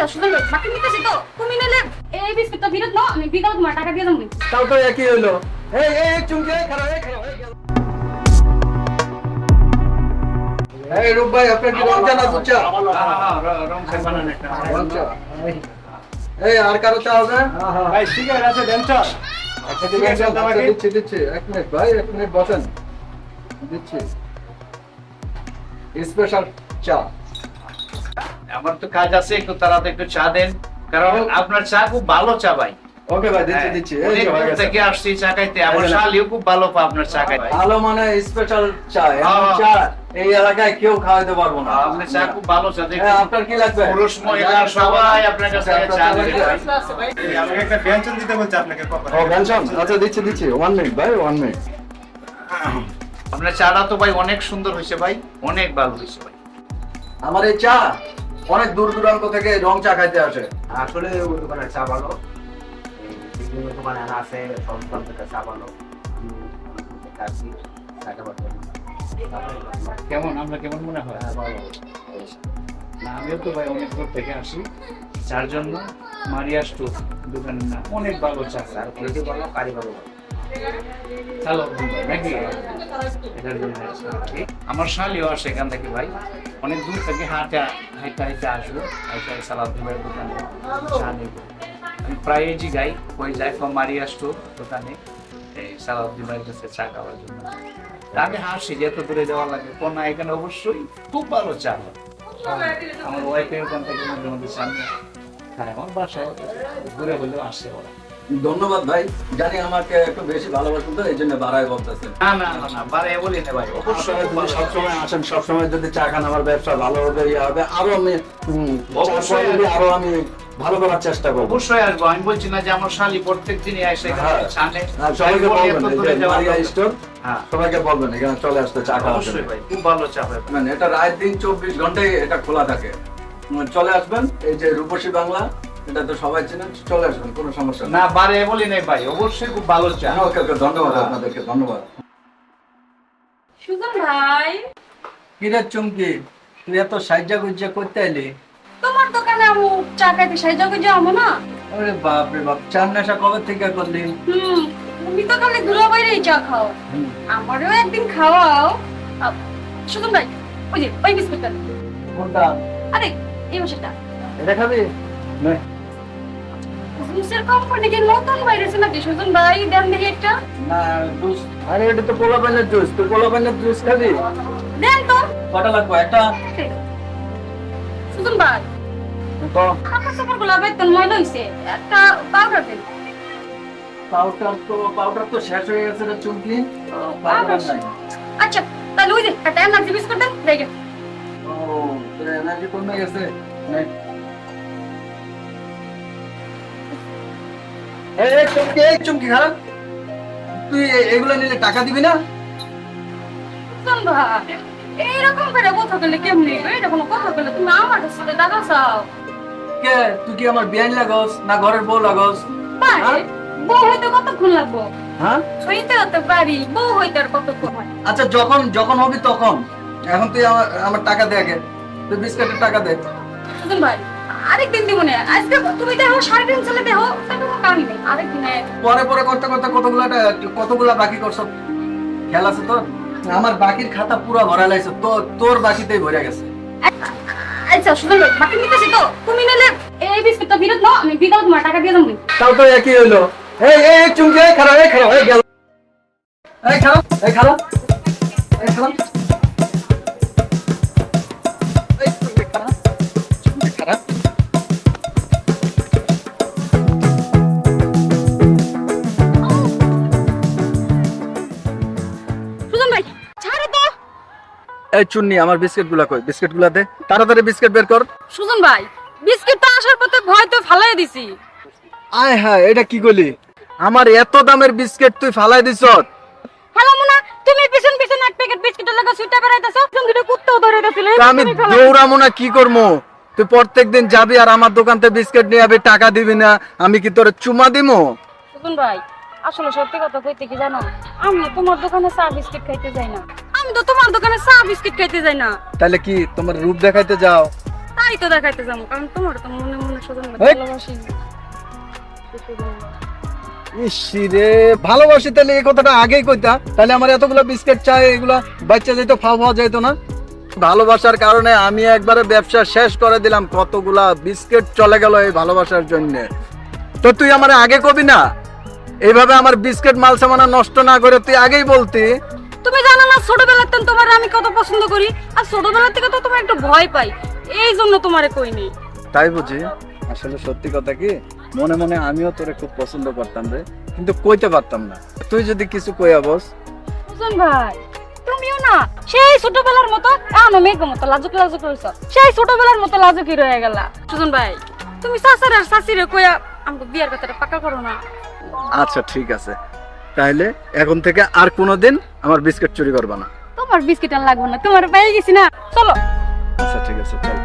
আচ্ছা সুন্দর বাকি নিতেছি তো তুমি নিলে এই বিস্কুটটা ফেরত নাও আমি বিকাল তোমার টাকা দিয়ে দেবো তাও তো একই হলো। এই চুমকি খারাপ এই রূপ ভাই আপনার কি রং জানা চা? রং খাই বানান একটা রং চা। এই আর কারো চা হবে? ভাই ঠিক আছে দেন চা একটা দিবেন চা আমাকে দিচ্ছি এক মিনিট ভাই, এক মিনিট বসেন, দিচ্ছি স্পেশাল চা। আমার তো কাজ আছে, একটু তাড়াতাড়ি একটু চা দেন, কারণ আপনার চা খুব ভালো চা ভাই। ওকে ভাই, দিচ্ছি এই অনেক যে হয়ে দূর গেছে। থেকে আসছি চা খাইতে, আমার শালিও খুব ভালো পা আপনার চা খাইতে। ভালো মানে স্পেশাল চা, এমন চা এই এলাকায় কেউ খাওয়াইতে পারবো না। আপনার চা খুব ভালো চা, দেখুন হ্যাঁ, আপনার কি লাগবে? পুরুষ মহিলা সবাই আপনার কাছে চা নেবে ভাই। আমাকে একটা ব্যঞ্জন দিতে বলছে আপনাকে কখন। ও ব্যঞ্জন, আচ্ছা দিচ্ছি 1 মিনিট ভাই, 1 মিনিট। আপনার চাটা তো ভাই অনেক সুন্দর হয়েছে ভাই, অনেক ভালো হয়েছে ভাই। আমার এই চা অনেক দূর দূরান্ত থেকে রং চা খাইতে আসে। আসলে ওই দোকানের চা ভালো, বিভিন্ন দোকানে আছে সব দোকানের চা ভালো। কেমন আমরা কেমন মনে হয়? না আমিও তো ভাই অনেক দূর থেকে আসি চার জন্য। মারিয়া স্টোর দোকানের নাম, অনেক ভালো চা। ভালো কারিগর হ্যালো নাকি এটার জন্য আসি। আমার শালিও আসে এখান থেকে ভাই, অনেক দূর থেকে হাঁটে আসবো, সালাদ ভাইয়ের দোকানে চা নেব। আমি প্রায় যে যাই ওই যাই ফ্রম মারিয়া স্টোর দোকানে এই সালাদ ভাইয়ের কাছে চা খাওয়ার জন্য। তা আমি হাসি যে এত দূরে যাওয়া লাগে, না এখানে অবশ্যই খুব ভালো চা হয়। আমার ওয়াইফের ওখান থেকে মধ্যে মধ্যে চা নিয়ে খায়, আমার বাসায় দূরে হলেও আসে ওরা। ধন্যবাদ ভাই, জানি আমাকে একটু বেশি ভালোবাসেন তো এই জন্য বাড়ায় বলতেছেন। না বারে বলি না ভাই, অবশ্যই খুব ভালো। সবসময় আসেন, সবসময় যদি চা খান আমার ব্যবসা ভালো হবে, ইয়ে হবে, আরো আমি অবশ্যই আরো আমি ভালো করার চেষ্টা করবো। অবশ্যই আসবো, আমি বলছি না যে আমার শালি প্রত্যেক দিনই আসে হ্যাঁ। ছানে। আর সবাইকে আমি বলি বলবেন এত এই দূরে যে যাওয়ার মারিয়া দরকার। স্টোর, হ্যাঁ সবাইকে বলবেন এখানে চলে আসতে চা খাওয়ার অবশ্যই জন্য। ভাই, খুব ভালো চা হয়। মানে এটা রাত দিন 24 ঘন্টাই এটা খোলা থাকে। চলে আসবেন, এই যে রূপসী বাংলা, এটা তো সবাই চেনেন, চলে আসবেন, কোনো সমস্যা নেই। না বারে বলি নাই ভাই, অবশ্যই খুব ভালো চা। ওকে ধন্যবাদ আপনাদেরকে, ধন্যবাদ। সুজন ভাই কি রে চুমকি, তুই এত সাহায্য গুজ্জা করতে এলি? তোমার দোকানে আমি চা খাইতে সাহায্য করে যাবো না। আরে বাপ রে বাপ, চার নেশা কবে থেকে করলি? তুমি তো খালি দূরে বাইরেই চা খাও, আমারও একদিন খাওয়াও। সুজন ভাই ওই যে ওই বিস্কুটটা, কোনটা? আরে এই বসেটা এটা খাবি? নে। জুসের কোম্পানি কি নতুন বাইরেছে নাকি সুজন ভাই? দেন দেখি একটা না জুস, আরে এটা তো পোলা পানের জুস, তুই পোলা পানের জুস খাবি? দেন তো। কটা লাগবে? একটা? সুজন ভাই তো কাপড় চাপড় গুলা বেতন ময়লা হইছে, একটা পাউডার দেন। পাউডার তো শেষ হয়ে গেছে রে চুমকি, পাউডার পাউডার নাই। আচ্ছা তাহলে ওই যে একটা এনার্জি বিস্কুট দেন দেখে। ও তোর এনার্জি কমে গেছে। নে। এই চুমকি খারাপ, তুই এগুলা নিলে টাকা দিবি না? সুজন ভাই এইরকম করে কথা বললে কেমনি? এটা কোনো কথা বললে তুমি আমার সাথে টাকা চাও? কে তুই কি আমার বিয়ান লাগস না ঘরের বউ লাগস? ভাই হ্যাঁ? বউ হইতে কতক্ষণ লাগবো? হ্যাঁ হইতে হতে পারি, বউ হইতে আর কতক্ষণ হয়? আচ্ছা, যখন হবি তখন। এখন তুই আমার টাকা দে আগে, তুই বিস্কুটের টাকা দে। সুজন ভাই আরেকদিন দিব না, আজকে তুমি দেখো 3.5 চলে দেখো, তাহলে কোনো কারণ নেই আরেকদিনে। পরে করতে কতগুলা বাকি করছ, খেয়াল আছে তোর? আমার বাকির খাতা পুরো ভরা লাইছে, তোর বাকিতেই ভরে গেছে। আচ্ছা সুজন ভাই বাকি নিতেছি তো, তুমি নিলে এই বিস্কুটটা ফেরত নাও আমি বিকাল তোমার টাকা দিয়ে দেবো। তাও তো একই হইলো। এই চুমকি, এই খারাপ এই গেল, এই খারাপ এই খারাপ এই খারাপ এই চুমকি খারাপ, চুমকি খারাপ। সুজন ভাই ছাড়ো তো। এই চুন্নি, আমার বিস্কিটগুলা কই? বিস্কিটগুলা দে, তাড়াতাড়ি বিস্কিট বের কর। সুজন ভাই বিস্কিট তো আসার পথে ভয় তো ফালাই দিছি। আয় হায়, এটা কি করলি? আমার এত দামের বিস্কিট তুই ফালাই দিছ? হ্যালো মুনা, তুমি পিছন পিছন এক প্যাকেট বিস্কিটের লাগা ছুটে বেড়াইতেছো, তুমি দুটো কুত্তাও ধরে গেছিলে। তা আমি দৌড়ামো না কি করবো? তুই প্রত্যেকদিন যাবি আর আমার দোকান থেকে বিস্কিট নিয়ে যাবি, টাকা দিবি না, আমি কি তোর চুমা দিমু? সুজন ভাই আসলে সত্যি কথা কইতে কি জানো, আমি তোমার দোকানে চা বিস্কিট খাইতে যাই না। আমি তো তোমার দোকানে চা বিস্কিট খাইতে যাই না। তাহলে কি তোমার রূপ দেখাইতে যাও? তাই তো দেখাইতে যাবো, কারণ তোমার তো মনে মনে সুজন ভাই এই! ভালোবাসি। ইসিরে ভালোবাসি, তাহলে এই কথাটা আগেই কইতা, তাহলে আমার এতগুলা বিস্কিট চাই এগুলা বাচ্চা যেত, খাওয়া যেত না। ভালোবাসার কারণে আমি একবারে ব্যবসা শেষ করে দিলাম, কতগুলা বিস্কিট চলে গেল এই ভালোবাসার জন্য। তো তুই আমার আগে কবি না, এইভাবে আমার বিস্কিট মাল সামানা নষ্ট না করে তুই আগেই বলতি। তুমি জানো না ছোটবেলার থেকে তোমার আমি কত পছন্দ করি, আর ছোটবেলা থেকে তো তোমার একটু ভয় পাই, এই জন্য তোমারে কইনি। তাই বুঝি? আসলে সত্যি কথা কি, মনে মনে আমিও তোরে খুব পছন্দ করতাম রে, কিন্তু কইতে পারতাম না। তুই যদি কিছু কইয়া বস। সুজন ভাই তুমিও না সেই ছোটবেলার মতো এমন মেয়ের মতো লাজুক লাজুক রইছ, সেই ছোটবেলার মতো লাজুকই রয়ে গেলা। সুজন ভাই তুমি চাচার আর চাচিরে কইয়া আমাকে বিয়ার কথাটা পাকা করো না। আচ্ছা ঠিক আছে, তাহলে এখন থেকে আর কোনোদিন আমার বিস্কিট চুরি করবা না। তোমার বিস্কিট আর লাগবে না, তোমার পেয়ে গেছি না, চলো। আচ্ছা ঠিক আছে, চল।